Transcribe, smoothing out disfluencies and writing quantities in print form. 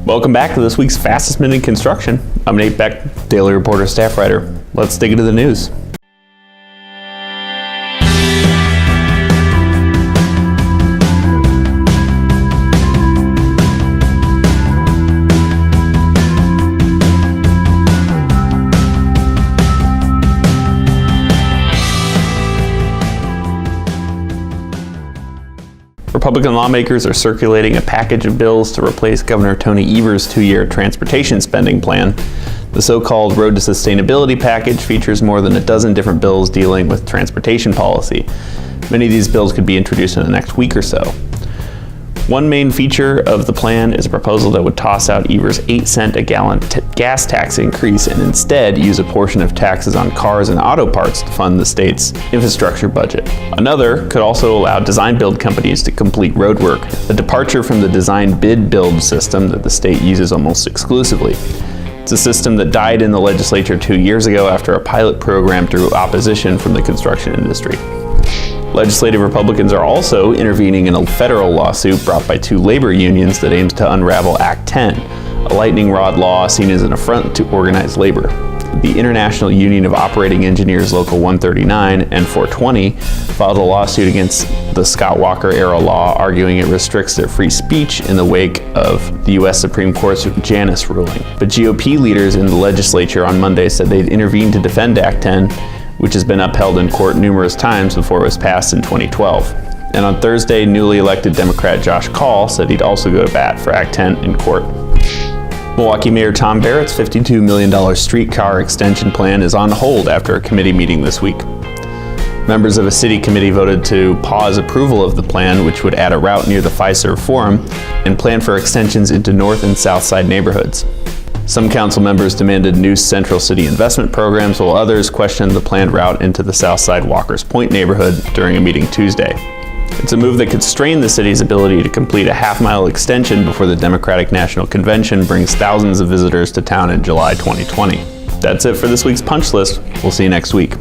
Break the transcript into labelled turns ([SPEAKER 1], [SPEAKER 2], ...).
[SPEAKER 1] Welcome back to this week's Fastest Minute in Construction. I'm Nate Beck, Daily Reporter staff writer. Let's dig into the news. Republican lawmakers are circulating a package of bills to replace Governor Tony Evers' two-year transportation spending plan. The so-called Road to Sustainability package features more than a dozen different bills dealing with transportation policy. Many of these bills could be introduced in the next week or so. One main feature of the plan is a proposal that would toss out Evers' 8-cent a gallon gas tax increase and instead use a portion of taxes on cars and auto parts to fund the state's infrastructure budget. Another could also allow design-build companies to complete roadwork, a departure from the design-bid-build system that the state uses almost exclusively. It's a system that died in the legislature 2 years ago after a pilot program drew opposition from the construction industry. Legislative Republicans are also intervening in a federal lawsuit brought by two labor unions that aims to unravel Act 10, a lightning rod law seen as an affront to organized labor. The International Union of Operating Engineers Local 139 and 420 filed a lawsuit against the Scott Walker-era law, arguing it restricts their free speech in the wake of the U.S. Supreme Court's Janus ruling. But GOP leaders in the legislature on Monday said they'd intervene to defend Act 10, which has been upheld in court numerous times before it was passed in 2012. And on Thursday, newly elected Democrat Josh Kaul said he'd also go to bat for Act 10 in court. Milwaukee Mayor Tom Barrett's $52 million streetcar extension plan is on hold after a committee meeting this week. Members of a city committee voted to pause approval of the plan, which would add a route near the Fiserv Forum and plan for extensions into North and South Side neighborhoods. Some council members demanded new central city investment programs, while others questioned the planned route into the Southside Walkers Point neighborhood during a meeting Tuesday. It's a move that could strain the city's ability to complete a half-mile extension before the Democratic National Convention brings thousands of visitors to town in July 2020. That's it for this week's Punch List. We'll see you next week.